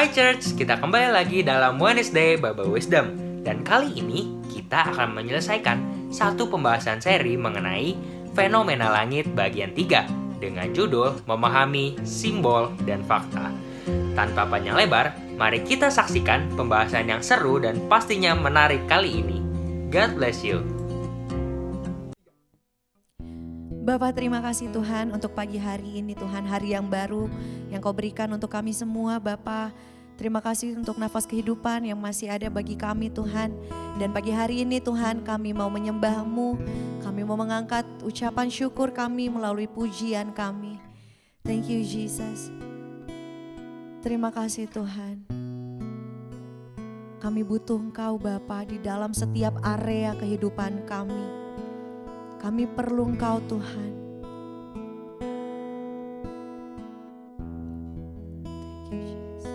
Hai Church, kita kembali lagi dalam Wednesday Bible Wisdom. Dan kali ini kita akan menyelesaikan satu pembahasan seri mengenai fenomena langit bagian 3 dengan judul Memahami Simbol dan Fakta. Tanpa panjang lebar, mari kita saksikan pembahasan yang seru dan pastinya menarik kali ini. God bless you. Bapak, terima kasih Tuhan untuk pagi hari ini, Tuhan, hari yang baru yang Kau berikan untuk kami semua, Bapak. Terima kasih untuk nafas kehidupan yang masih ada bagi kami, Tuhan. Dan pagi hari ini, Tuhan, kami mau menyembah-Mu, kami mau mengangkat ucapan syukur kami melalui pujian kami. Thank you, Jesus. Terima kasih, Tuhan. Kami butuh Engkau, Bapa, di dalam setiap area kehidupan kami. Kami perlu Engkau, Tuhan. Thank you, Jesus.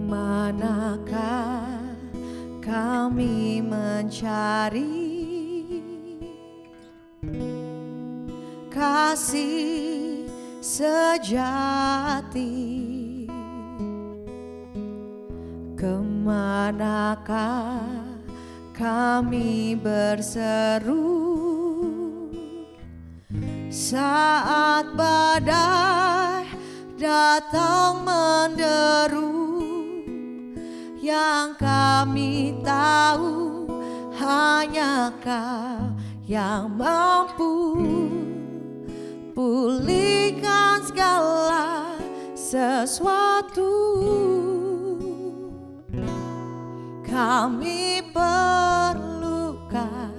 Kemanakah kami mencari kasih sejati? Kemanakah kami berseru saat badai datang menderu? Yang kami tahu hanya Kau yang mampu pulihkan segala sesuatu. Kami perlukan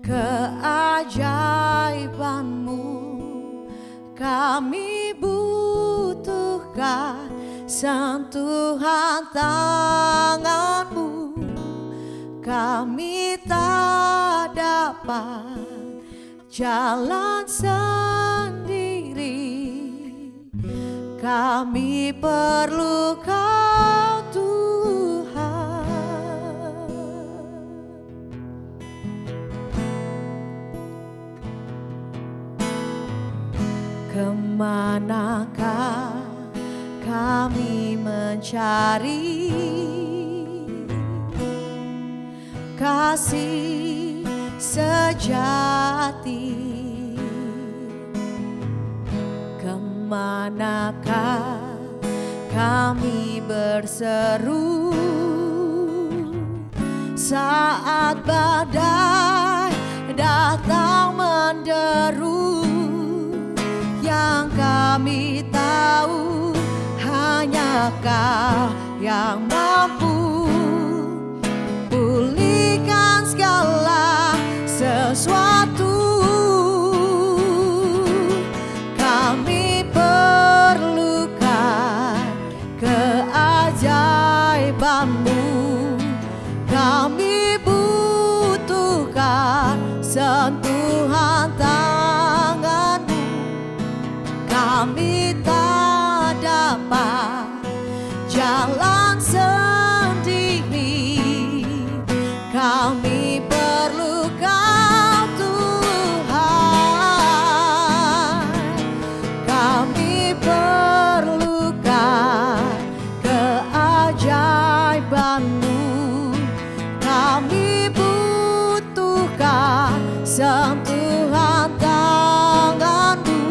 keajaiban-Mu. Kami butuhkan sentuhan tangan-Mu. Kami tak dapat jalan sendiri. Kami perlu Kau, Tuhan. Kemanakah kami mencari kasih sejati? Kemanakah kami berseru saat badai datang menderu? Yang kami tahu hanya Kau yang mampu pulihkan segala sesuatu. Kami perlukan keajaiban-Mu. Kami butuhkan sentuhan tangan-Mu. Kami tak dapat jalan sendiri. Kami perlu Kau, Tuhan. Kami perlukan keajaiban-Mu. Kami butuhkan sentuhan tangan-Mu.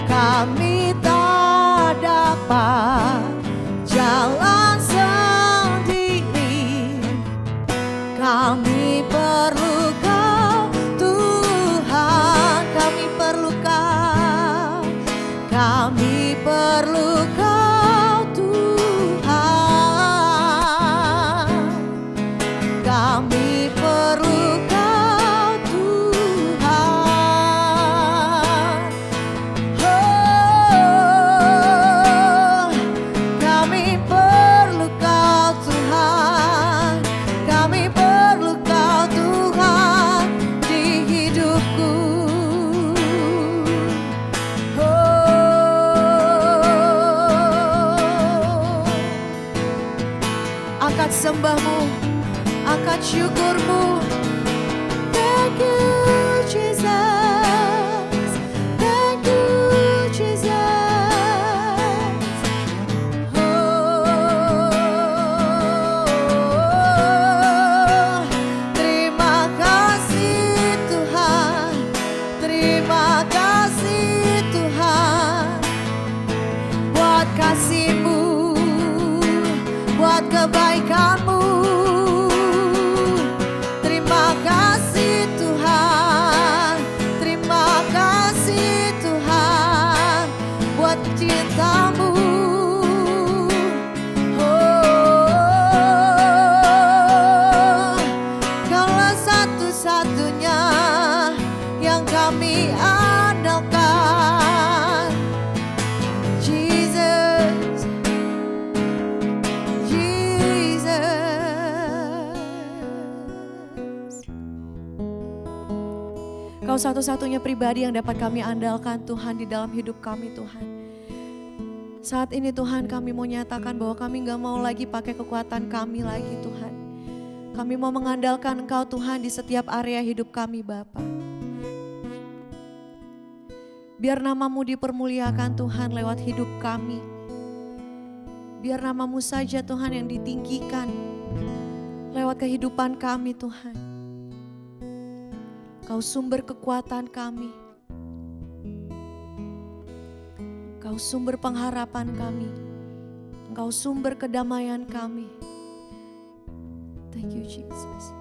Kami tak dapat jalan sendiri. Kami perlu Kau, Tuhan. Kami perlu Kau. Kami perlu Kau, Tuhan. Kami perlu Kau, Tuhan. Oh, kami perlu Kau, Tuhan. Kami perlu Kau, Tuhan, di hidupku. Oh, angkat sembah-Mu, angkat syukur-Mu. Thank you, Jesus. kebaikan-Mu. Terima kasih Tuhan, terima kasih Tuhan buat cinta-Mu. Oh, Kaulah satu-satunya yang kami andalkan. Jesus, Jesus. Kau satu-satunya pribadi yang dapat kami andalkan Tuhan di dalam hidup kami Tuhan. Saat ini Tuhan kami mau nyatakan bahwa kami gak mau lagi pakai kekuatan kami lagi Tuhan. Kami mau mengandalkan Engkau Tuhan di setiap area hidup kami Bapa. Biar nama-Mu dipermuliakan Tuhan lewat hidup kami. Biar nama-Mu saja Tuhan yang ditinggikan lewat kehidupan kami Tuhan. Kau sumber kekuatan kami. Kau sumber pengharapan kami. Engkau sumber kedamaian kami. Thank you Jesus.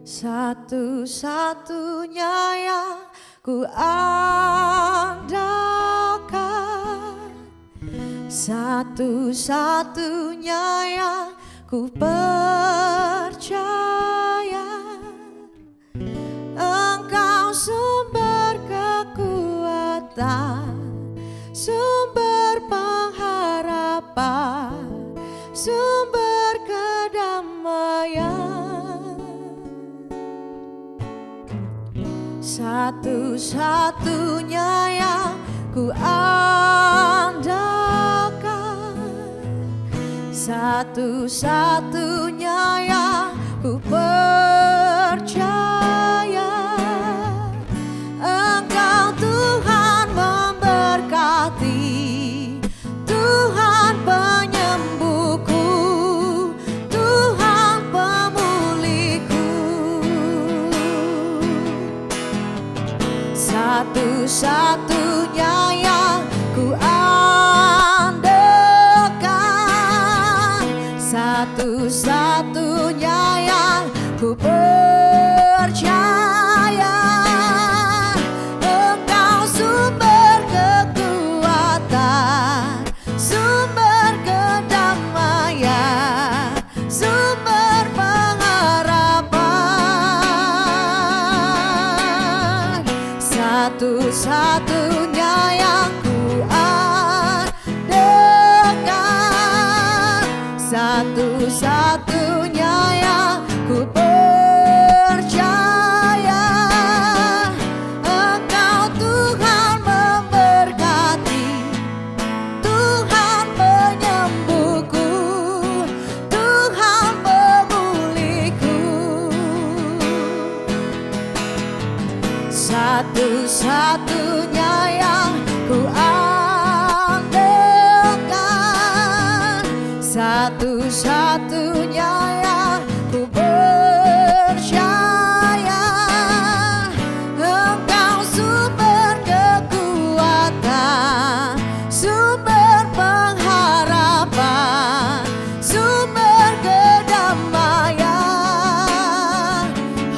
Satu-satunya yang ku andalkan, satu-satunya yang ku percaya, Engkau sumber kekuatan, sumber pengharapan, sumber kedamaian. Satu-satunya yang ku andalkan, satu-satunya yang ku percaya, Engkau Tuhan memberkati, Tuhan penyembuhku, Tuhan pemulihku. Satu-satunya yang ku andalkan, satu-satunya yang ku percaya, Engkau sumber kekuatan, sumber kedamaian, sumber pengharapan. Satu-satunya yang ku andalkan, satu-satunya yang ku percaya, Engkau Tuhan memberkati, Tuhan penyembuhku, Tuhan pemulihku. Satu-satunya yang ku andalkan, satu-satunya yang ku percaya, Engkau sumber kekuatan, sumber pengharapan, sumber kedamaian.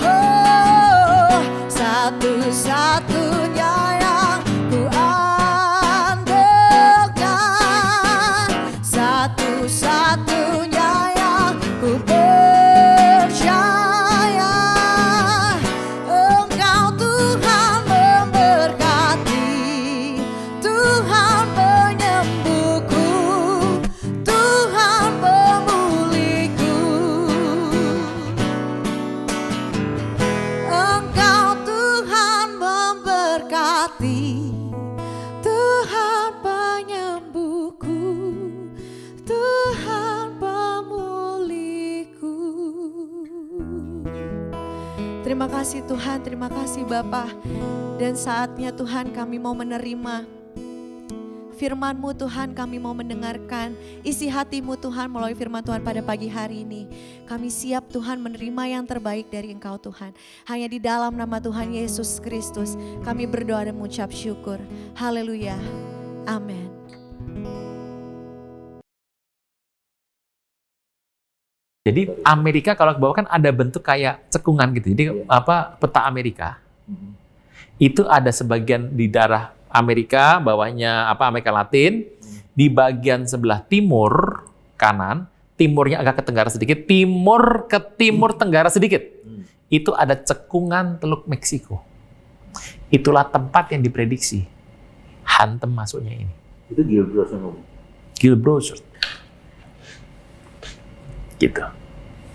Oh, satu-satunya yang ku andalkan, satu-satunya yang ku percaya, Engkau Tuhan memberkati, Tuhan penyembuhku, Tuhan pemulihku. Engkau Tuhan memberkati, Tuhan penyembuhku, Tuhan pemulihku. Terima kasih Tuhan, terima kasih Bapa. Dan saatnya Tuhan kami mau menerima firman-Mu Tuhan, kami mau mendengarkan isi hati-Mu Tuhan melalui firman Tuhan pada pagi hari ini. Kami siap Tuhan menerima yang terbaik dari Engkau Tuhan. Hanya di dalam nama Tuhan Yesus Kristus kami berdoa dan mengucap syukur. Haleluya. Amin. Jadi Amerika kalau ke bawah kan ada bentuk kayak cekungan gitu. Jadi peta Amerika. Itu ada sebagian di daerah Amerika, bawahnya Amerika Latin, di bagian sebelah timur kanan, timurnya agak ke tenggara sedikit, timur ke timur tenggara sedikit. Itu ada cekungan Teluk Meksiko. Itulah tempat yang diprediksi hantem masuknya ini. Itu Gilbreth yang ngomong. Gilbreth. Gitu.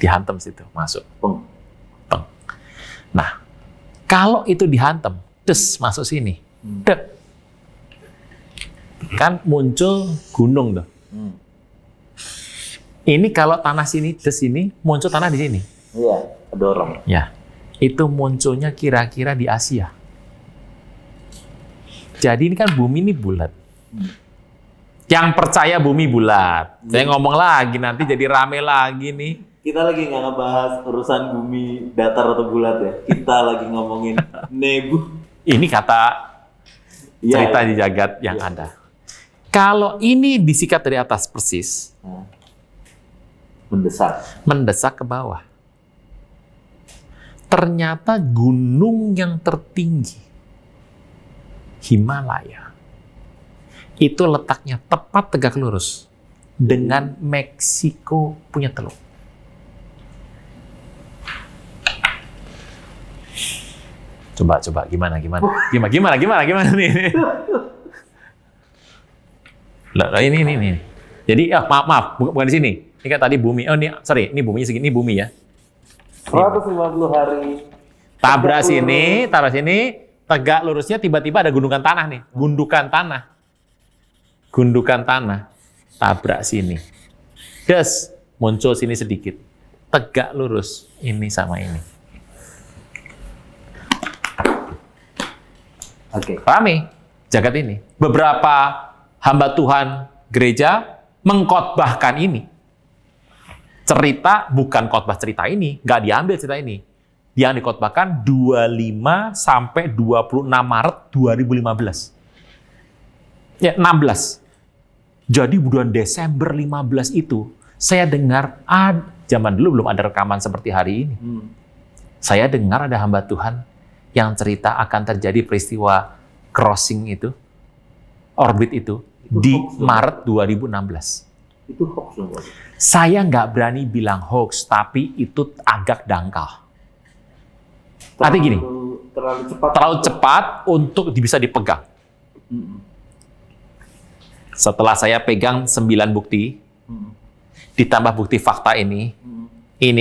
Dihantam situ, masuk. Peng. Nah, kalau itu dihantam, masuk sini. Dek. Kan muncul gunung tuh. Ini kalau tanah sini, sini, muncul tanah di sini. Iya, kedorong. Ya, itu munculnya kira-kira di Asia. Jadi ini kan bumi ini bulat. Yang percaya bumi bulat. Saya ngomong lagi, nanti jadi rame lagi nih. Kita lagi nggak ngebahas urusan bumi datar atau bulat ya. Kita lagi ngomongin nebu. Ini kata cerita di jagat yang ada. Kalau ini disikat dari atas persis, mendesak ke bawah. Ternyata gunung yang tertinggi, Himalaya, itu letaknya tepat tegak lurus dengan Meksiko punya teluk. Coba gimana nih? Lah ini. Jadi maaf, bukan di sini. Ini kan tadi bumi. Oh ini, sorry, ini buminya segini, ini bumi ya. 150 hari. Tabrak sini, tegak lurusnya tiba-tiba ada gundukan tanah nih. Gundukan tanah. Tabrak sini. Muncul sini sedikit. Tegak lurus ini sama ini. Oke. Rame jagat ini. Beberapa hamba Tuhan gereja mengkhotbahkan ini. Cerita bukan khotbah cerita ini, nggak diambil cerita ini. Yang dikhotbahkan 25 sampai 26 Maret 2015. Ya, 16. Jadi bulan Desember 15 itu saya dengar zaman dulu belum ada rekaman seperti hari ini. Saya dengar ada hamba Tuhan yang cerita akan terjadi peristiwa crossing itu, orbit itu di Maret 2016. Itu hoax dong. Saya nggak berani bilang hoax, tapi itu agak dangkal. Artinya gini, terlalu cepat untuk bisa dipegang. Setelah saya pegang 9 bukti, ditambah bukti fakta ini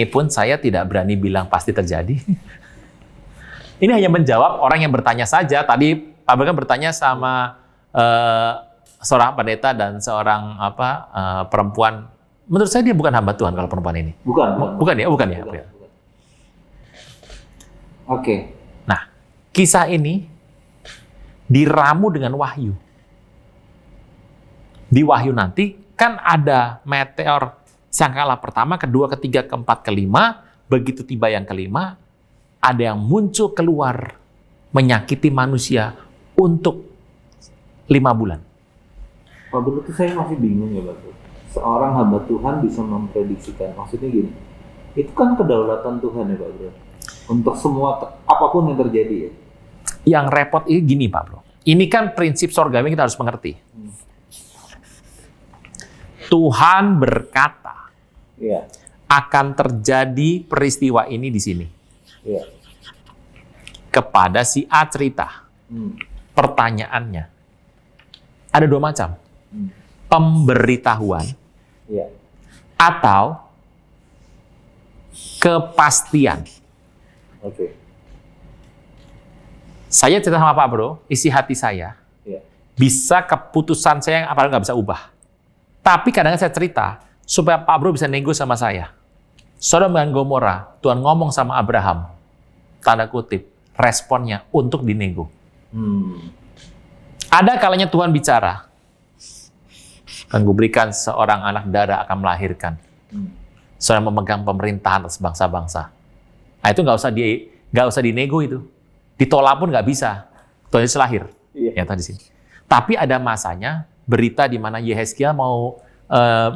pun saya tidak berani bilang pasti terjadi. Ini hanya menjawab orang yang bertanya saja. Tadi Pak Berkan bertanya sama seorang pendeta dan seorang perempuan. Menurut saya dia bukan hamba Tuhan kalau perempuan ini. Bukan ya. Oke. Nah, kisah ini diramu dengan wahyu. Di wahyu nanti kan ada meteor sangkala pertama, kedua, ketiga, keempat, kelima. Begitu tiba yang kelima, ada yang muncul keluar menyakiti manusia untuk 5 bulan. Pak Bro, itu saya masih bingung ya Pak. Seorang hamba Tuhan bisa memprediksikan, maksudnya gini, itu kan kedaulatan Tuhan ya Pak Bro. Untuk semua, apapun yang terjadi ya. Yang repot ini gini Pak Bro. Ini kan prinsip sorgawi kita harus mengerti. Tuhan berkata, akan terjadi peristiwa ini di sini. Kepada si A cerita. Pertanyaannya, ada 2 macam. Pemberitahuan atau kepastian. Saya cerita sama Pak Bro, isi hati saya. Bisa keputusan saya apalagi nggak bisa ubah. Tapi kadang-kadang saya cerita supaya Pak Bro bisa nego sama saya. Sodom dan Gomora, Tuhan ngomong sama Abraham, tanda kutip, responnya untuk dinego. Ada kalanya Tuhan bicara, Dan kuberikan seorang anak darah akan melahirkan. Seorang memegang pemerintahan atas bangsa-bangsa. Nah, itu nggak usah dinego itu. Ditolak pun nggak bisa. Tuhan Yesus lahir. Ya tadi sini. Tapi ada masanya berita di mana Yehezkiel mau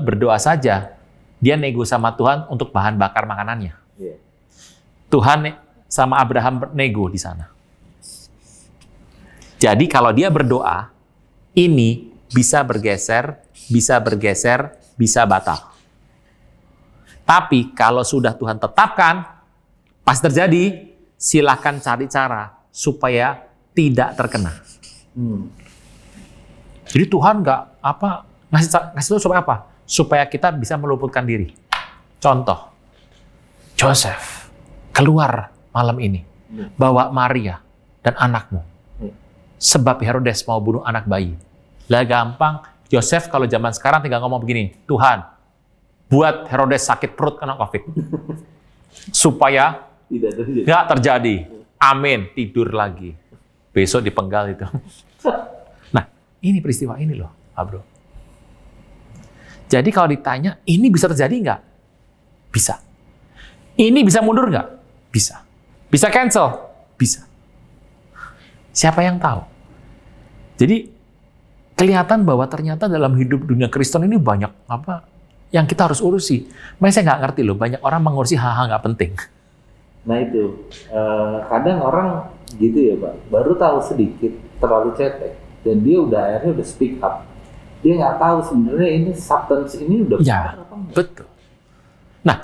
berdoa saja, dia nego sama Tuhan untuk bahan bakar makanannya. Tuhan sama Abraham nego di sana. Jadi kalau dia berdoa, ini bisa bergeser, bisa batal. Tapi kalau sudah Tuhan tetapkan, pasti terjadi, silakan cari cara supaya tidak terkena. Jadi Tuhan ngasih tahu supaya apa? Supaya kita bisa meluputkan diri. Contoh, Joseph keluar malam ini, bawa Maria dan anakmu. Sebab Herodes mau bunuh anak bayi. Lah gampang, Joseph kalau zaman sekarang tinggal ngomong begini, Tuhan, buat Herodes sakit perut kena COVID. Supaya nggak terjadi. Amin, tidur lagi. Besok dipenggal itu. Nah, ini peristiwa ini loh, Bro. Jadi kalau ditanya, ini bisa terjadi nggak? Bisa. Ini bisa mundur nggak? Bisa. Bisa cancel? Bisa. Siapa yang tahu? Jadi kelihatan bahwa ternyata dalam hidup dunia Kristen ini banyak yang kita harus urusi. Makanya saya nggak ngerti loh, banyak orang mengurusi hal-hal nggak penting. Nah itu, kadang orang gitu ya Pak, baru tahu sedikit, terlalu cetek, dan dia akhirnya udah speak up. Dia nggak tahu sebenarnya ini substance ini udah benar apa enggak. Betul. Nah,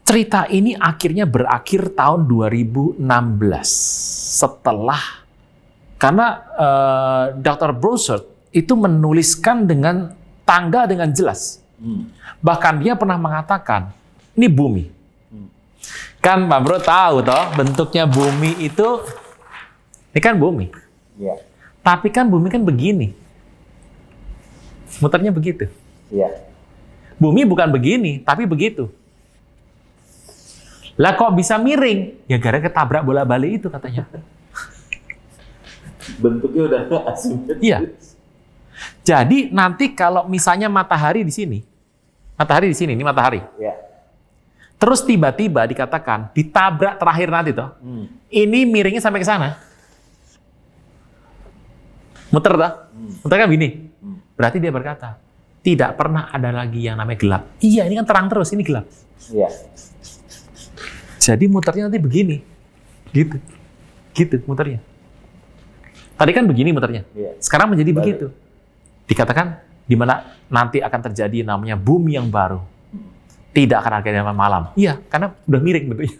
cerita ini akhirnya berakhir tahun 2016 setelah karena Dr. Broussard itu menuliskan dengan tanggal dengan jelas. Bahkan dia pernah mengatakan, ini bumi. Kan Pak Bro tahu toh bentuknya bumi itu, ini kan bumi. Iya. Tapi kan bumi kan begini. Muternya begitu. Iya. Bumi bukan begini, tapi begitu. Lah kok bisa miring? Ya gara-gara ketabrak bola balik itu katanya. Bentuknya udah nggak asimetris. Iya. Jadi nanti kalau misalnya matahari di sini, ini matahari. Iya. Terus tiba-tiba dikatakan ditabrak terakhir nanti toh. Ini miringnya sampai ke sana. Muter toh? Muter kan begini. Berarti dia berkata, tidak pernah ada lagi yang namanya gelap. Iya, ini kan terang terus, ini gelap. Iya. Jadi muternya nanti begini. Gitu muternya. Tadi kan begini muternya. Iya. Sekarang menjadi begitu. Dikatakan di mana nanti akan terjadi namanya bumi yang baru. Tidak akan ada malam. Iya, karena udah miring bentuknya.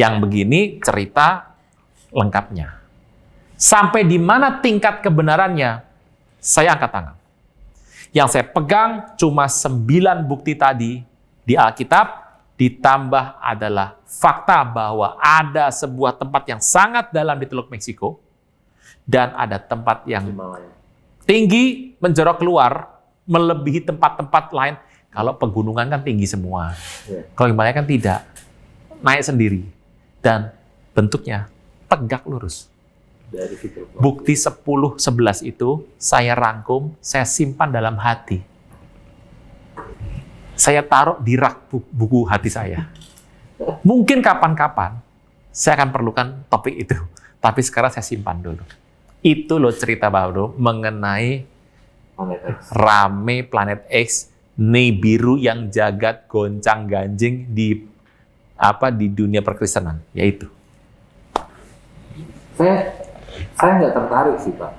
Yang begini cerita lengkapnya. Sampai di mana tingkat kebenarannya, saya angkat tangan. Yang saya pegang cuma 9 bukti tadi di Alkitab, ditambah adalah fakta bahwa ada sebuah tempat yang sangat dalam di Teluk Meksiko, dan ada tempat yang tinggi menjorok keluar, melebihi tempat-tempat lain. Kalau pegunungan kan tinggi semua. Kalau Himalaya kan tidak. Naik sendiri. Dan bentuknya tegak lurus. Dari situ. Bukti 10-11 itu saya rangkum, saya simpan dalam hati. Saya taruh di rak buku hati saya. Mungkin kapan-kapan saya akan perlukan topik itu. Tapi sekarang saya simpan dulu. Itu loh cerita baru mengenai rame Planet X, Nibiru yang jagat goncang-ganjing di dunia perkristenan, yaitu. Saya nggak tertarik sih Pak.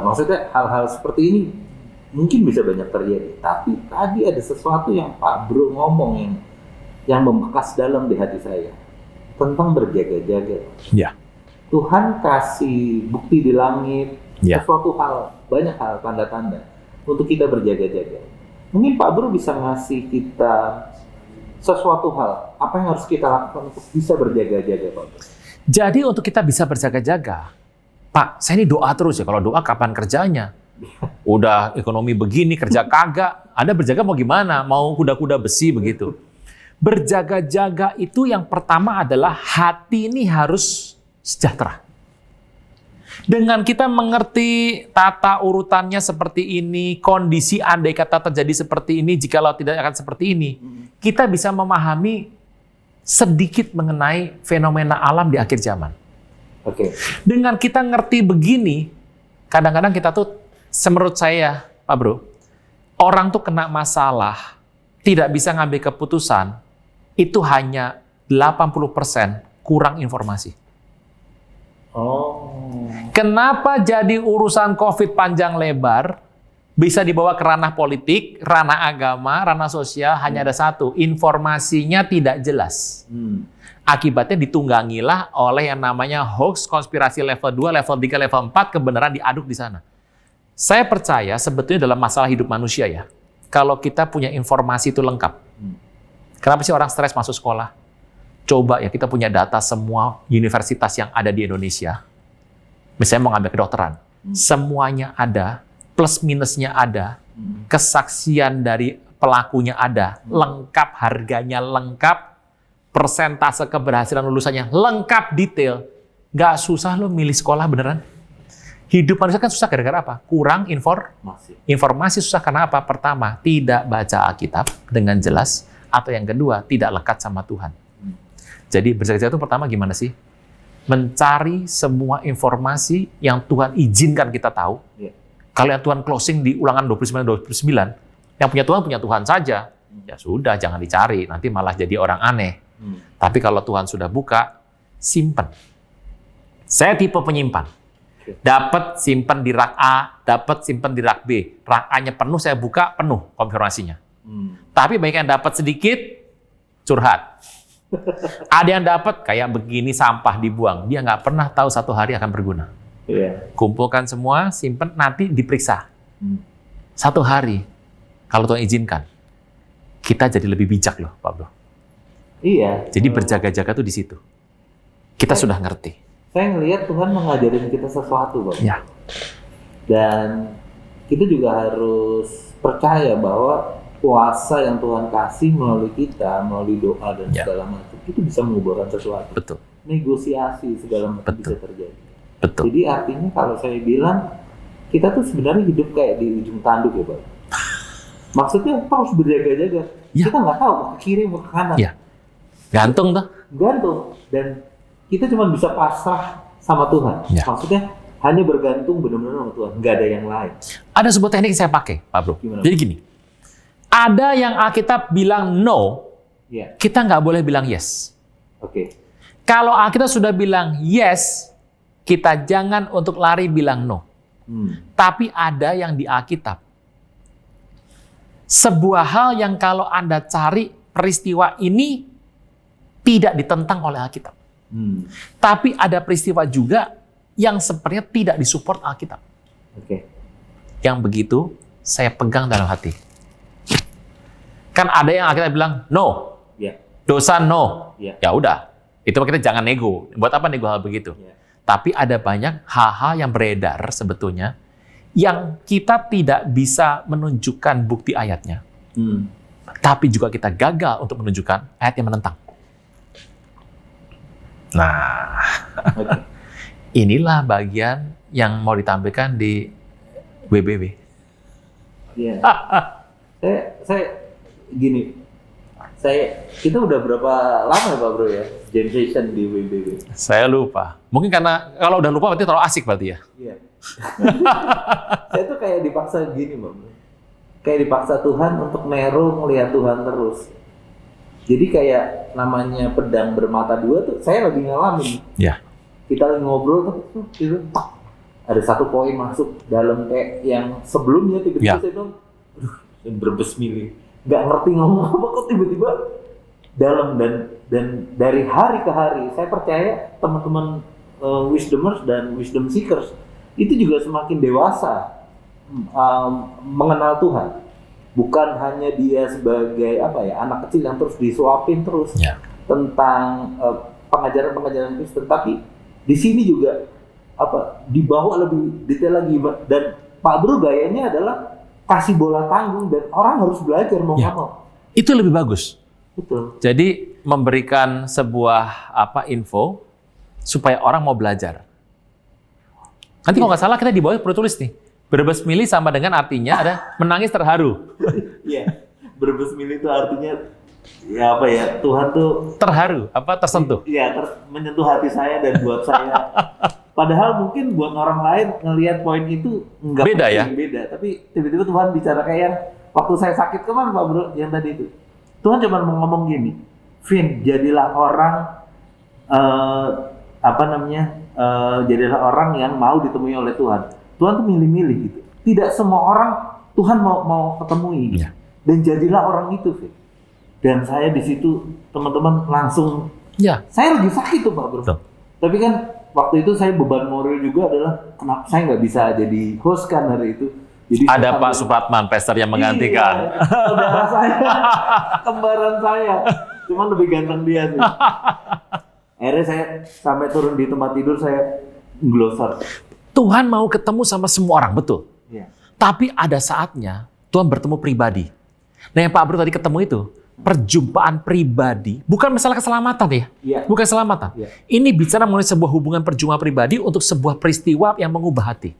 Maksudnya hal-hal seperti ini mungkin bisa banyak terjadi. Tapi tadi ada sesuatu yang Pak Bro ngomong yang membekas dalam di hati saya tentang berjaga-jaga. Ya. Tuhan kasih bukti di langit, sesuatu hal, banyak hal, tanda-tanda untuk kita berjaga-jaga. Mungkin Pak Bro bisa ngasih kita sesuatu hal, apa yang harus kita lakukan untuk bisa berjaga-jaga, Pak Bro? Jadi untuk kita bisa berjaga-jaga, Pak, saya ini doa terus ya. Kalau doa kapan kerjanya? Udah ekonomi begini, kerja kagak. Anda berjaga mau gimana? Mau kuda-kuda besi begitu. Berjaga-jaga itu yang pertama adalah hati ini harus sejahtera. Dengan kita mengerti tata urutannya seperti ini, kondisi andai kata terjadi seperti ini, jikalau tidak akan seperti ini, kita bisa memahami sedikit mengenai fenomena alam di akhir zaman. Oke. Dengan kita ngerti begini, kadang-kadang kita tuh, menurut saya, Pak Bro, orang tuh kena masalah, tidak bisa ngambil keputusan, itu hanya 80% kurang informasi. Oh. Kenapa jadi urusan COVID panjang lebar, bisa dibawa ke ranah politik, ranah agama, ranah sosial, hanya ada satu, informasinya tidak jelas. Akibatnya ditunggangilah oleh yang namanya hoax, konspirasi level 2, level 3, level 4, kebenaran diaduk di sana. Saya percaya sebetulnya dalam masalah hidup manusia ya, kalau kita punya informasi itu lengkap. Kenapa sih orang stres masuk sekolah? Coba ya kita punya data semua universitas yang ada di Indonesia. Misalnya mau ngambil kedokteran, semuanya ada, plus minusnya ada, kesaksian dari pelakunya ada, lengkap harganya lengkap, persentase keberhasilan lulusannya lengkap detail. Nggak susah lo milih sekolah beneran. Hidup manusia kan susah gara-gara apa? Kurang informasi susah karena apa? Pertama, tidak baca Alkitab dengan jelas, atau yang kedua, tidak lekat sama Tuhan. Jadi berjaga-jaga itu pertama gimana sih? Mencari semua informasi yang Tuhan izinkan kita tahu. Kalau yang Tuhan closing di Ulangan 29, yang punya Tuhan saja, ya sudah, jangan dicari, nanti malah jadi orang aneh. Tapi kalau Tuhan sudah buka, simpan. Saya tipe penyimpan. Dapat simpan di rak A, dapat simpan di rak B. Rak A-nya penuh, saya buka, penuh konfirmasinya. Tapi banyak yang dapat sedikit, curhat. Ada yang dapat kayak begini, sampah dibuang. Dia nggak pernah tahu satu hari akan berguna. Kumpulkan semua, simpan, nanti diperiksa. Satu hari, kalau Tuhan izinkan, kita jadi lebih bijak loh, Pak Bro. Iya. Jadi berjaga-jaga tuh di situ. Kita sudah ngerti. Saya ngelihat Tuhan mengajarin kita sesuatu, Pak. Ya. Dan kita juga harus percaya bahwa kuasa yang Tuhan kasih melalui kita, melalui doa dan segala macam, itu bisa mengubahkan sesuatu. Betul. Negosiasi segala macam bisa terjadi. Betul. Jadi artinya kalau saya bilang, kita tuh sebenarnya hidup kayak di ujung tanduk ya, Pak. Maksudnya harus berjaga-jaga. Kita nggak tahu mau ke kiri mau ke kanan. Gantung tuh. Gantung. Dan kita cuma bisa pasrah sama Tuhan. Maksudnya hanya bergantung benar-benar sama Tuhan. Nggak ada yang lain. Ada sebuah teknik yang saya pakai, Pak Bro. Gimana? Jadi gini. Ada yang Alkitab bilang no, kita nggak boleh bilang yes. Kalau Alkitab sudah bilang yes, kita jangan untuk lari bilang no. Tapi ada yang di Alkitab. Sebuah hal yang kalau Anda cari peristiwa ini tidak ditentang oleh Alkitab. Tapi ada peristiwa juga yang sebenarnya tidak disupport Alkitab. Yang begitu saya pegang dalam hati. Kan ada yang Alkitab bilang no, dosa no, ya udah, itu kita jangan nego. Buat apa nego hal begitu? Tapi ada banyak hal-hal yang beredar sebetulnya yang kita tidak bisa menunjukkan bukti ayatnya, tapi juga kita gagal untuk menunjukkan ayat yang menentang. Nah, inilah bagian yang mau ditampilkan di WBW. Kita udah berapa lama ya Pak Bro ya jam session di WBW? Saya lupa. Mungkin karena kalau udah lupa berarti terlalu asik berarti ya. Iya. Saya tuh kayak dipaksa gini Pak Bro. Kayak dipaksa Tuhan untuk melihat Tuhan terus. Jadi kayak namanya pedang bermata dua tuh saya lagi ngalamin. Kita lagi ngobrol tuh ada satu poin masuk dalam kayak yang sebelumnya tiba-tiba saya tuh berbes milih. Nggak ngerti ngomong apa kok tiba-tiba dalam dan dari hari ke hari saya percaya teman-teman wisdomers dan wisdom seekers itu juga semakin dewasa mengenal Tuhan, bukan hanya dia sebagai anak kecil yang terus disuapin terus tentang pengajaran Kristen, tapi di sini juga dibawa lebih detail lagi. Dan Pak Bro gayanya adalah kasih bola tanggung dan orang harus belajar mau nggak mau. Itu lebih bagus. Betul. Jadi memberikan sebuah info supaya orang mau belajar. Nanti kalau nggak salah kita di bawah perlu tulis nih. Brebes mili sama dengan artinya ada menangis terharu. Iya, Brebes mili itu artinya ya apa ya, Tuhan tuh Terharu, apa tersentuh? iya menyentuh hati saya dan buat saya. Padahal mungkin buat orang lain ngelihat poin itu nggak Beda ya? beda, tapi tiba-tiba Tuhan bicara kayak yang waktu saya sakit kemarin Pak Bro, yang tadi itu. Tuhan cuma mau ngomong gini, Vin, jadilah orang jadilah orang yang mau ditemui oleh Tuhan. Tuhan tuh milih-milih gitu. Tidak semua orang Tuhan mau ketemui. Ya. Dan jadilah orang itu, Vin. Dan saya di situ teman-teman langsung, Ya. saya lagi sakit tuh Pak Bro. Betul. Tapi kan waktu itu saya beban moral juga adalah kenapa saya nggak bisa jadi host kan hari itu. Jadi Ada Pak Supratman, pastor yang menggantikan. Iya, saudara saya, kembaran saya, cuman lebih ganteng dia sih. Akhirnya saya sampai turun di tempat tidur saya glosor. Tuhan mau ketemu sama semua orang, betul. Iya. Tapi ada saatnya Tuhan bertemu pribadi. Nah yang Pak Bro tadi ketemu itu, perjumpaan pribadi, bukan masalah keselamatan ya. Iya. Bukan keselamatan. Iya. Ini bicara mengenai sebuah hubungan perjumpaan pribadi untuk sebuah peristiwa yang mengubah hati.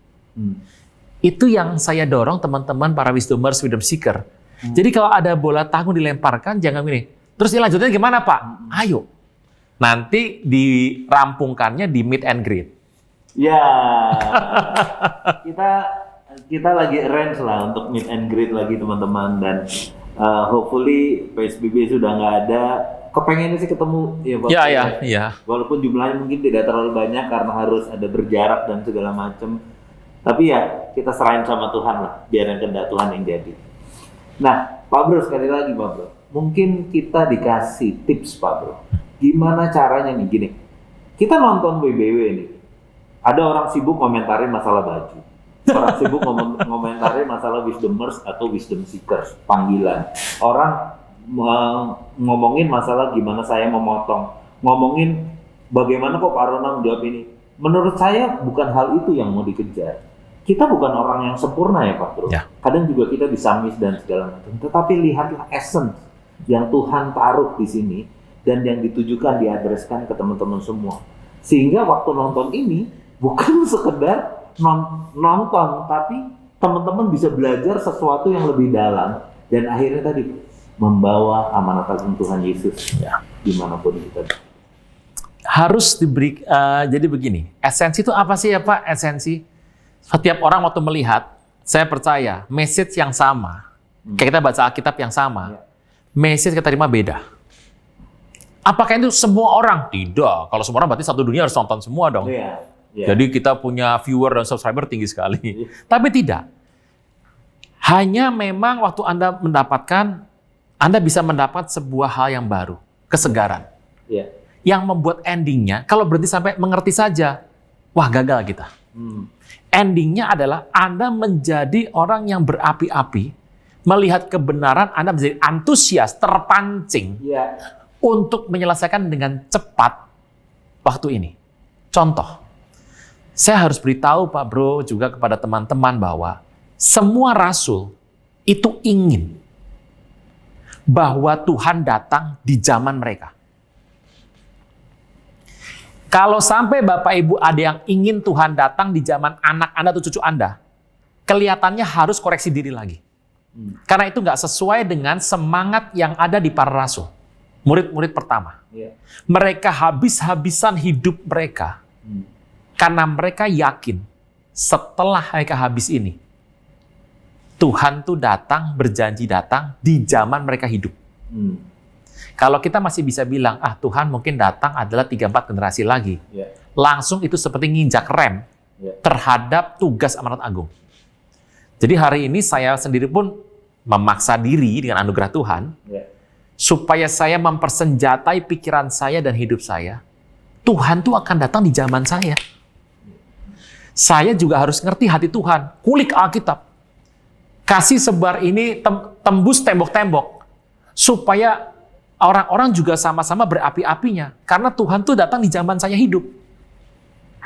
Itu yang saya dorong teman-teman para wisdomers, wisdom seeker. Jadi kalau ada bola tanggung dilemparkan, jangan gini. Terus ini lanjutnya gimana Pak? Ayo. Nanti dirampungkannya di meet and greet. Ya, kita lagi arrange lah untuk meet and greet lagi teman-teman, dan hopefully PSBB sudah nggak ada. Kepengennya sih ketemu ya Pak. Iya. Walaupun jumlahnya mungkin tidak terlalu banyak karena harus ada berjarak dan segala macam. Tapi ya kita serahin sama Tuhan lah, biar yang kehendak Tuhan yang jadi. Nah, Pak Bro, sekali lagi Pak Bro, mungkin kita dikasih tips Pak Bro. Gimana caranya nih, gini. Kita nonton WBW nih. Ada orang sibuk komentarin masalah baju. Orang sibuk ngomentarin masalah wisdomers atau wisdom seekers, panggilan. Orang ngomongin masalah gimana saya memotong. Ngomongin bagaimana kok Pak Ronald menjawab ini. Menurut saya bukan hal itu yang mau dikejar. Kita bukan orang yang sempurna ya Pak Bro. Ya. Kadang juga kita bisa miss dan segala macam. Tetapi lihatlah essence yang Tuhan taruh di sini dan yang ditujukan diadreskan ke teman-teman semua. Sehingga waktu nonton ini bukan sekedar nonton, tapi teman-teman bisa belajar sesuatu yang lebih dalam dan akhirnya tadi membawa amanat agung Tuhan Yesus dimanapun kita. Harus diberi, jadi begini, esensi itu apa sih ya Pak? Esensi, setiap orang waktu melihat, saya percaya, message yang sama, kayak kita baca Alkitab yang sama, message kita terima beda. Apakah itu semua orang? Tidak. Kalau semua orang berarti satu dunia harus nonton semua dong. Jadi kita punya viewer dan subscriber tinggi sekali. Tapi tidak. Hanya memang waktu Anda mendapatkan, Anda bisa mendapat sebuah hal yang baru, kesegaran. Yang membuat endingnya, kalau berhenti sampai mengerti saja, wah gagal kita. Endingnya adalah Anda menjadi orang yang berapi-api, melihat kebenaran, Anda menjadi antusias, terpancing untuk menyelesaikan dengan cepat waktu ini. Contoh, saya harus beritahu Pak Bro juga kepada teman-teman bahwa semua rasul itu ingin bahwa Tuhan datang di zaman mereka. Kalau sampai Bapak Ibu ada yang ingin Tuhan datang di zaman anak Anda atau cucu Anda, kelihatannya harus koreksi diri lagi. Karena itu nggak sesuai dengan semangat yang ada di para rasul. Murid-murid pertama. Mereka habis-habisan hidup mereka. Karena mereka yakin setelah mereka habis ini, Tuhan tuh datang, berjanji datang di zaman mereka hidup. Kalau kita masih bisa bilang, Tuhan mungkin datang adalah 3-4 generasi lagi. Langsung itu seperti nginjak rem terhadap tugas amanat agung. Jadi hari ini saya sendiri pun memaksa diri dengan anugerah Tuhan, supaya saya mempersenjatai pikiran saya dan hidup saya. Tuhan tuh akan datang di zaman saya. Saya juga harus ngerti hati Tuhan. Kulik Alkitab. Kasih sebar ini tembus tembok-tembok. Supaya orang-orang juga sama-sama berapi-apinya. Karena Tuhan tuh datang di zaman saya hidup.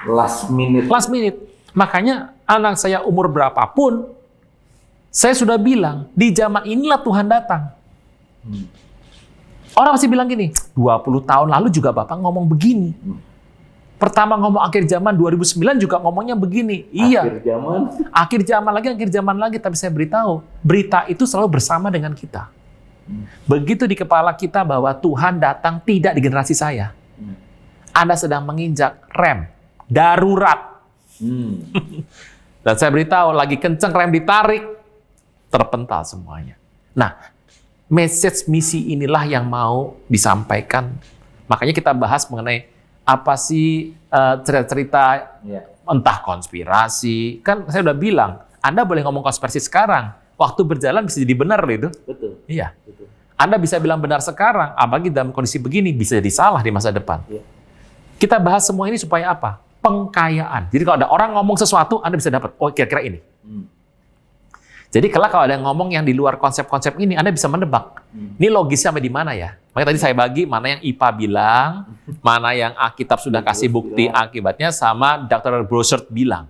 Last minute. Makanya anak saya umur berapapun, saya sudah bilang, di zaman inilah Tuhan datang. Orang masih bilang gini, 20 tahun lalu juga Bapak ngomong begini. Pertama ngomong akhir zaman 2009 juga ngomongnya begini. Iya. Akhir zaman. Akhir zaman lagi. Tapi saya beritahu, berita itu selalu bersama dengan kita. Begitu di kepala kita bahwa Tuhan datang tidak di generasi saya. Anda sedang menginjak rem darurat. Dan saya beritahu, lagi kenceng rem ditarik, terpental semuanya. Nah, message misi inilah yang mau disampaikan. Makanya kita bahas mengenai apa sih cerita-cerita entah konspirasi. Kan saya udah bilang, Anda boleh ngomong konspirasi sekarang. Waktu berjalan bisa jadi benar loh itu. Betul. Iya. Betul. Anda bisa bilang benar sekarang, apalagi dalam kondisi begini bisa jadi salah di masa depan. Iya. Kita bahas semua ini supaya apa? Pengkayaan. Jadi kalau ada orang ngomong sesuatu, Anda bisa dapat, oh kira-kira ini. Jadi kalau ada yang ngomong yang di luar konsep-konsep ini, Anda bisa menebak. Ini logisnya sampai di mana ya? Makanya tadi saya bagi mana yang IPA bilang, mana yang Alkitab sudah kasih bukti akibatnya, sama Dr. Brossard bilang.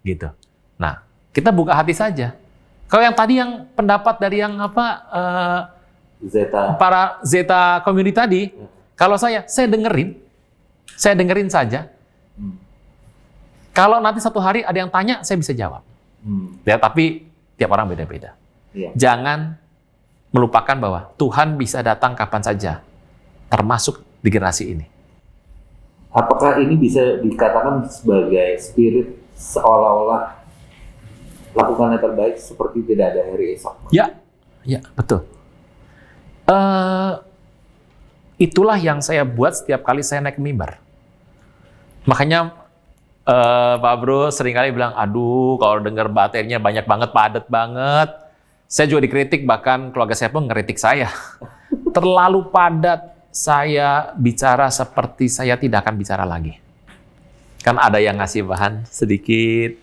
Gitu. Nah, kita buka hati saja. Kalau yang tadi yang pendapat dari yang para Zeta community tadi, kalau saya dengerin saja. Kalau nanti satu hari ada yang tanya, saya bisa jawab. Ya, tapi tiap orang beda-beda. Jangan melupakan bahwa Tuhan bisa datang kapan saja, termasuk di generasi ini. Apakah ini bisa dikatakan sebagai spirit seolah-olah lakukan yang terbaik seperti tidak ada hari esok? Ya, betul. Itulah yang saya buat setiap kali saya naik mimbar. Makanya Pak Bro seringkali bilang, aduh kalau dengar materinya banyak banget, padat banget. Saya juga dikritik, bahkan keluarga saya pun ngeritik saya. Terlalu padat, saya bicara seperti saya tidak akan bicara lagi. Kan ada yang ngasih bahan sedikit,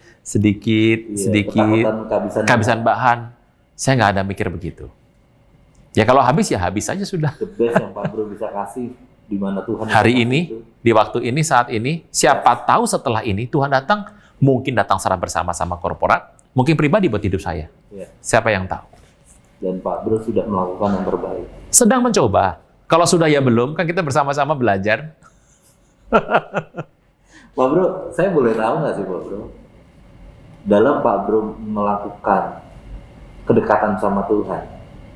kehabisan bahan. Saya nggak ada mikir begitu. Ya kalau habis ya habis aja sudah. The best yang Pak Bro bisa kasih, di mana Tuhan hari ini, di waktu ini, saat ini, siapa tahu setelah ini Tuhan datang, mungkin datang secara bersama-sama korporat, mungkin pribadi buat hidup saya. Siapa yang tahu? Dan Pak Bro sudah melakukan yang terbaik. Sedang mencoba. Kalau sudah ya belum, kan kita bersama-sama belajar. Pak Bro, saya boleh tahu nggak sih Pak Bro? Dalam Pak Bro melakukan kedekatan sama Tuhan,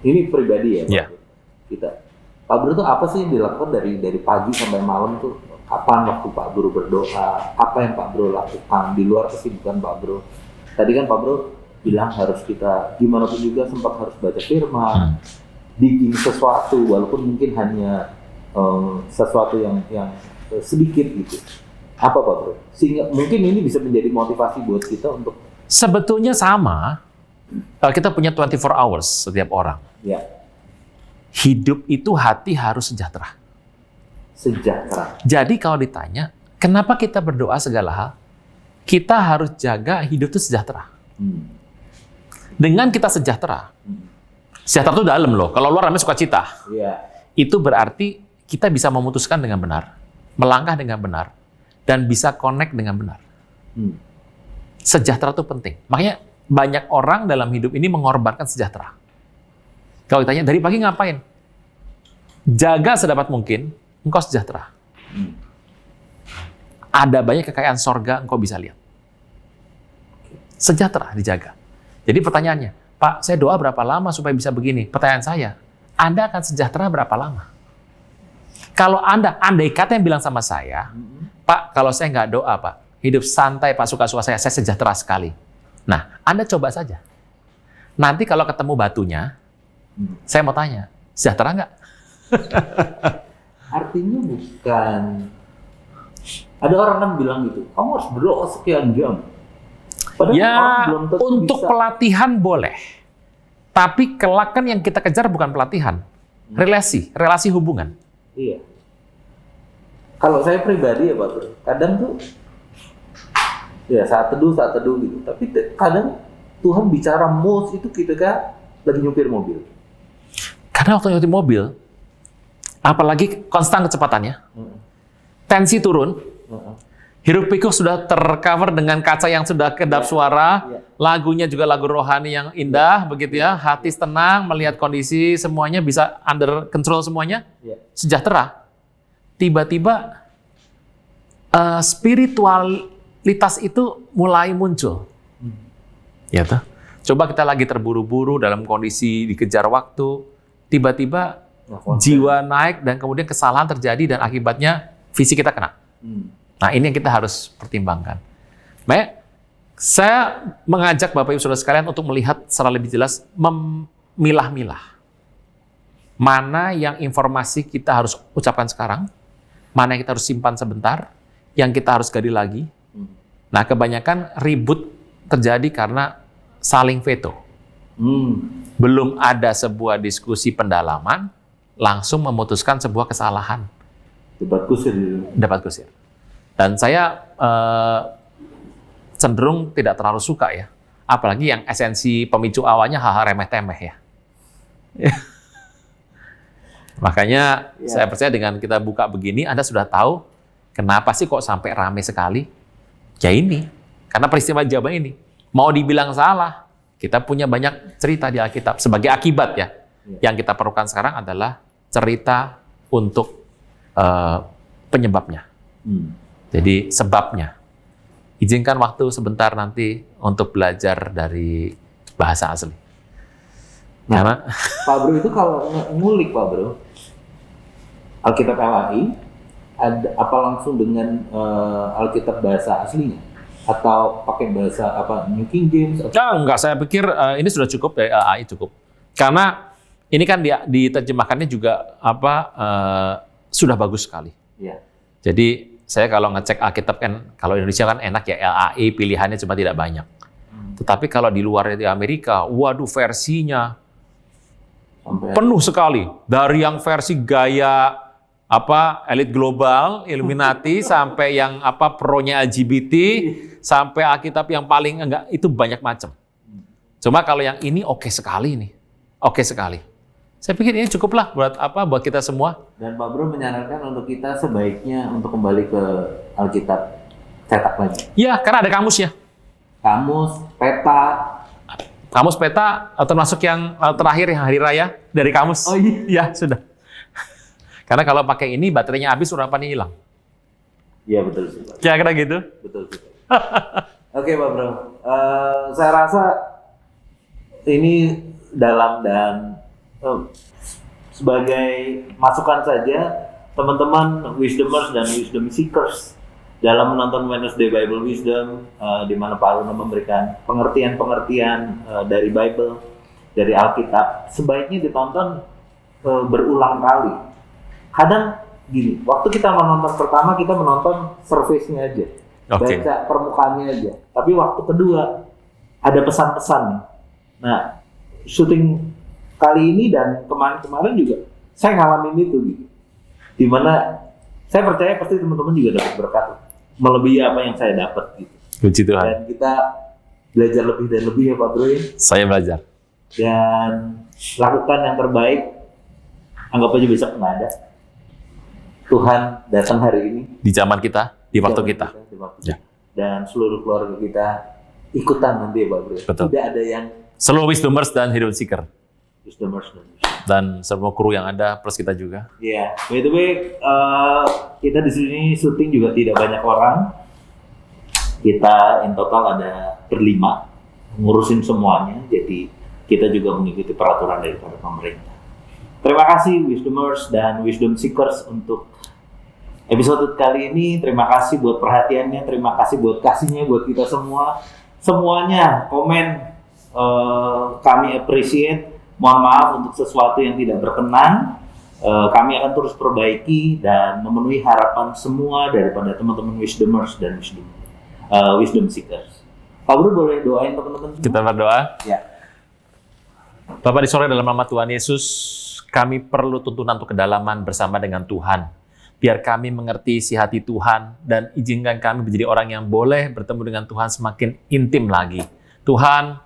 ini pribadi ya Pak Bro? Pak Bro tuh apa sih yang dilakukan dari pagi sampai malam tuh? Kapan waktu Pak Bro berdoa? Apa yang Pak Bro lakukan di luar kesibukan Pak Bro? Tadi kan Pak Bro bilang harus kita gimana pun juga sempat harus baca firman, bikin sesuatu walaupun mungkin hanya sesuatu yang sedikit gitu. Apa Pak Bro? Sehingga mungkin ini bisa menjadi motivasi buat kita untuk sebetulnya sama. Kita punya 24 hours setiap orang. Ya. Hidup itu hati harus sejahtera. Sejahtera. Jadi kalau ditanya, kenapa kita berdoa segala hal? Kita harus jaga hidup itu sejahtera. Dengan kita sejahtera, sejahtera itu dalam loh. Kalau luar namanya sukacita. Itu berarti kita bisa memutuskan dengan benar, melangkah dengan benar, dan bisa connect dengan benar. Sejahtera itu penting. Makanya banyak orang dalam hidup ini mengorbankan sejahtera. Kalau ditanya, dari pagi ngapain? Jaga sedapat mungkin, engkau sejahtera. Ada banyak kekayaan sorga, engkau bisa lihat. Sejahtera dijaga. Jadi pertanyaannya, Pak, saya doa berapa lama supaya bisa begini? Pertanyaan saya, Anda akan sejahtera berapa lama? Kalau Anda, andai kata yang bilang sama saya, Pak, kalau saya nggak doa, Pak, hidup santai, Pak, suka-suka saya sejahtera sekali. Nah, Anda coba saja. Nanti kalau ketemu batunya, saya mau tanya, sejahtera nggak? Artinya bukan, ada orang kan bilang gitu, kamu harus berdoa sekian jam. Padahal ya, belum tentu untuk bisa. pelatihan boleh. Tapi kelak kan yang kita kejar bukan pelatihan. Relasi hubungan. Iya. Kalau saya pribadi ya Pak Bro, kadang tuh, ya saat teduh gitu. Tapi kadang Tuhan bicara most itu ketika lagi nyupir mobil. Karena waktu nyutir mobil, apalagi konstan kecepatannya, tensi turun, hiruk pikuk sudah tercover dengan kaca yang sudah kedap suara, lagunya juga lagu rohani yang indah, begitu ya, hati tenang, melihat kondisi semuanya bisa under control semuanya, sejahtera. Tiba-tiba spiritualitas itu mulai muncul. Ya toh? Coba kita lagi terburu-buru dalam kondisi dikejar waktu, tiba-tiba jiwa naik dan kemudian kesalahan terjadi dan akibatnya visi kita kena. Nah, ini yang kita harus pertimbangkan. Makanya saya mengajak Bapak Ibu Saudara sekalian untuk melihat secara lebih jelas, memilah-milah. Mana yang informasi kita harus ucapkan sekarang, mana yang kita harus simpan sebentar, yang kita harus gali lagi. Nah, kebanyakan ribut terjadi karena saling veto. Belum ada sebuah diskusi pendalaman, langsung memutuskan sebuah kesalahan. Debat kusir. Dapat kusir. Dan saya cenderung tidak terlalu suka ya. Apalagi yang esensi pemicu awalnya hal-hal remeh-temeh ya. Makanya saya percaya dengan kita buka begini, Anda sudah tahu kenapa sih kok sampai rame sekali. Ya ini, karena peristiwa jawaban ini. Mau dibilang salah, kita punya banyak cerita di Alkitab. Sebagai akibat ya, yang kita perlukan sekarang adalah cerita untuk penyebabnya. Jadi sebabnya. Izinkan waktu sebentar nanti untuk belajar dari bahasa asli. Nah, Karena Pak Bro itu kalau ngulik Pak Bro, Alkitab LAI, apa langsung dengan Alkitab bahasa aslinya? Atau pakai bahasa apa, New King James? enggak, saya pikir ini sudah cukup ya, LAI cukup. Karena ini kan diterjemahkannya juga sudah bagus sekali. Ya. Jadi saya kalau ngecek Alkitab kan, kalau Indonesia kan enak ya, LAI pilihannya cuma tidak banyak. Tetapi kalau di luar di Amerika, waduh versinya penuh sekali. Dari yang versi gaya elit global, Illuminati, sampai yang pro-nya LGBT, sampai Alkitab yang paling enggak, itu banyak macam. Cuma kalau yang ini oke sekali nih. Oke sekali. Saya pikir ini cukuplah buat kita semua. Dan Pak Bro menyarankan untuk kita sebaiknya untuk kembali ke Alkitab cetak lagi. Ya, karena ada kamusnya. Kamus, peta. Kamus peta termasuk yang terakhir yang hari raya dari kamus. Oh iya? Ya, sudah. Karena kalau pakai ini baterainya habis, urapannya hilang. Iya betul sih Pak. Kira-kira gitu. Betul sih. Oke Pak Bro, saya rasa ini dalam dan sebagai masukan saja teman-teman Wisdomers dan Wisdom Seekers dalam menonton Wednesday Bible Wisdom, di mana Pak Aruna memberikan pengertian-pengertian dari Bible, dari Alkitab, sebaiknya ditonton berulang kali. Kadang gini, waktu kita menonton pertama kita menonton surface-nya aja, baca permukaannya aja. Tapi waktu kedua ada pesan-pesan. Nah, syuting kali ini dan kemarin juga saya ngalamin itu gitu. Dimana saya percaya pasti teman-teman juga dapat berkat melebihi apa yang saya dapat gitu. Puji Tuhan. Dan kita belajar lebih dan lebih ya Pak Bro ya. Saya belajar. Dan lakukan yang terbaik. Anggap aja besok nggak ada. Tuhan datang hari ini. Di zaman kita, di waktu kita. Di waktu Ya. Dan seluruh keluarga kita ikutan nanti ya Pak Bro. Betul. Tidak ada yang Seluruh Wisdomers dan Hidden Seeker. Wisdomers Dan semua kru yang ada, plus kita juga. Iya, by the way, kita di sini syuting juga tidak banyak orang. Kita in total ada berlima, ngurusin semuanya. Jadi kita juga mengikuti peraturan daripada pemerintah. Terima kasih Wisdomers dan Wisdom Seekers untuk episode kali ini. Terima kasih buat perhatiannya, terima kasih buat kasihnya buat kita semua. Semuanya komen, kami appreciate. Mohon maaf untuk sesuatu yang tidak berkenan. Kami akan terus perbaiki dan memenuhi harapan semua daripada teman-teman Wisdomers dan Wisdom Seekers. Pak Bro boleh doain teman-teman? Kita berdoa. Ya. Bapak di sorga, dalam nama Tuhan Yesus, kami perlu tuntunan untuk kedalaman bersama dengan Tuhan. Biar kami mengerti isi hati Tuhan dan izinkan kami menjadi orang yang boleh bertemu dengan Tuhan semakin intim lagi. Tuhan,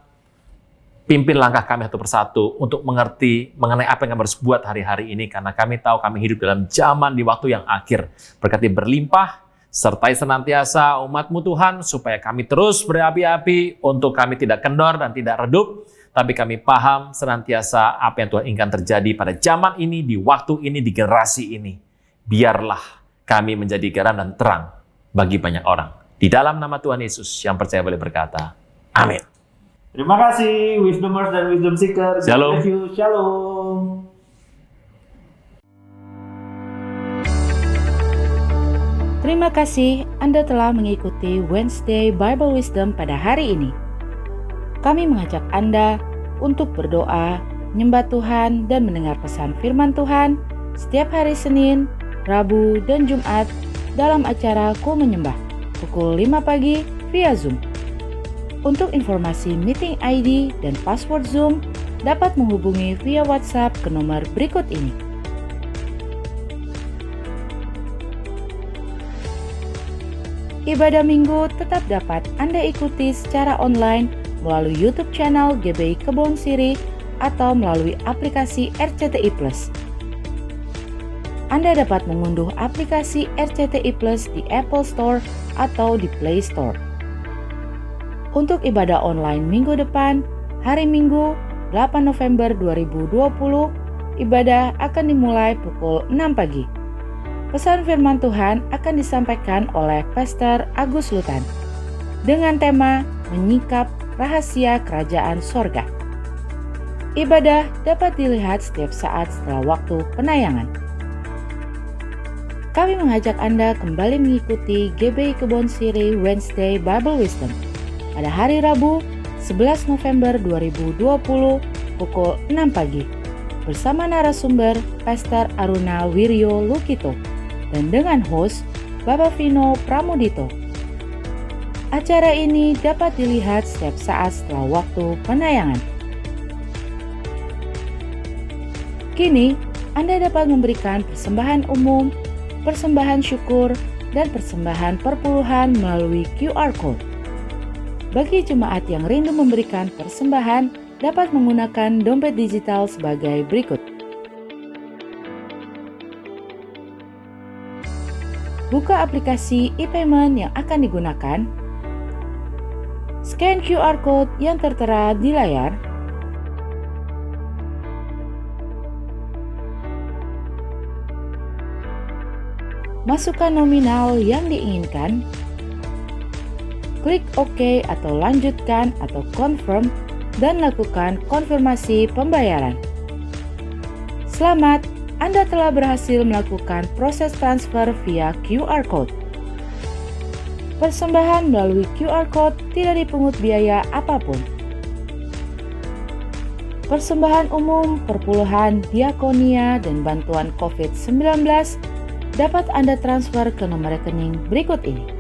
pimpin langkah kami satu persatu untuk mengerti mengenai apa yang kami harus buat hari-hari ini. Karena kami tahu kami hidup dalam zaman di waktu yang akhir. Berkati berlimpah, sertai senantiasa umat-Mu Tuhan, supaya kami terus berapi-api, untuk kami tidak kendor dan tidak redup, tapi kami paham senantiasa apa yang Tuhan inginkan terjadi pada zaman ini, di waktu ini, di generasi ini. Biarlah kami menjadi garam dan terang bagi banyak orang. Di dalam nama Tuhan Yesus, yang percaya boleh berkata, amin. Terima kasih Wisdomers dan Wisdom Seeker. Shalom. God bless you. Shalom. Terima kasih Anda telah mengikuti Wednesday Bible Wisdom pada hari ini. Kami mengajak Anda untuk berdoa, menyembah Tuhan, dan mendengar pesan firman Tuhan setiap hari Senin, Rabu, dan Jumat dalam acara Ku Menyembah pukul 5 pagi via Zoom. Untuk informasi meeting ID dan password Zoom dapat menghubungi via WhatsApp ke nomor berikut ini. Ibadah Minggu tetap dapat Anda ikuti secara online melalui YouTube channel GBI Kebon Siri atau melalui aplikasi RCTI Plus. Anda dapat mengunduh aplikasi RCTI Plus di Apple Store atau di Play Store. Untuk ibadah online minggu depan, hari Minggu 8 November 2020, ibadah akan dimulai pukul 6 pagi. Pesan firman Tuhan akan disampaikan oleh Pastor Agus Lutan dengan tema Menyingkap Rahasia Kerajaan Sorga. Ibadah dapat dilihat setiap saat setelah waktu penayangan. Kami mengajak Anda kembali mengikuti GBI Kebon Siri Wednesday Bible Wisdom pada hari Rabu 11 November 2020 pukul 6 pagi bersama narasumber Pastor Aruna Wiryo Lukito dan dengan host Bapak Vino Pramudito. Acara ini dapat dilihat setiap saat setelah waktu penayangan. Kini, Anda dapat memberikan persembahan umum, persembahan syukur, dan persembahan perpuluhan melalui QR Code. Bagi jemaat yang rindu memberikan persembahan, dapat menggunakan dompet digital sebagai berikut. Buka aplikasi e-payment yang akan digunakan. Scan QR Code yang tertera di layar. Masukkan nominal yang diinginkan. Klik OK atau lanjutkan atau confirm dan lakukan konfirmasi pembayaran. Selamat, Anda telah berhasil melakukan proses transfer via QR Code. Persembahan melalui QR Code tidak dipungut biaya apapun. Persembahan umum, perpuluhan, diakonia, dan bantuan COVID-19 dapat Anda transfer ke nomor rekening berikut ini.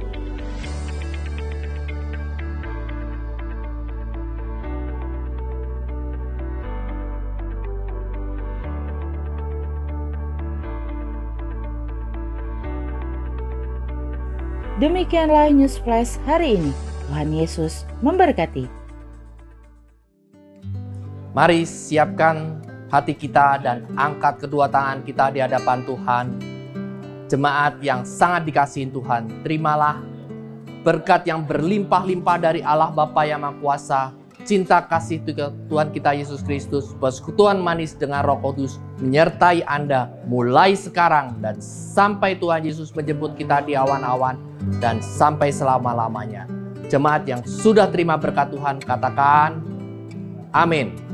Demikianlah News Flash hari ini. Tuhan Yesus memberkati. Mari siapkan hati kita dan angkat kedua tangan kita di hadapan Tuhan. Jemaat yang sangat dikasihi Tuhan, terimalah berkat yang berlimpah-limpah dari Allah Bapa yang Maha Kuasa, cinta kasih Tuhan kita Yesus Kristus, persekutuan manis dengan Roh Kudus menyertai Anda mulai sekarang dan sampai Tuhan Yesus menjemput kita di awan-awan dan sampai selama-lamanya. Jemaat yang sudah terima berkat Tuhan katakan amin.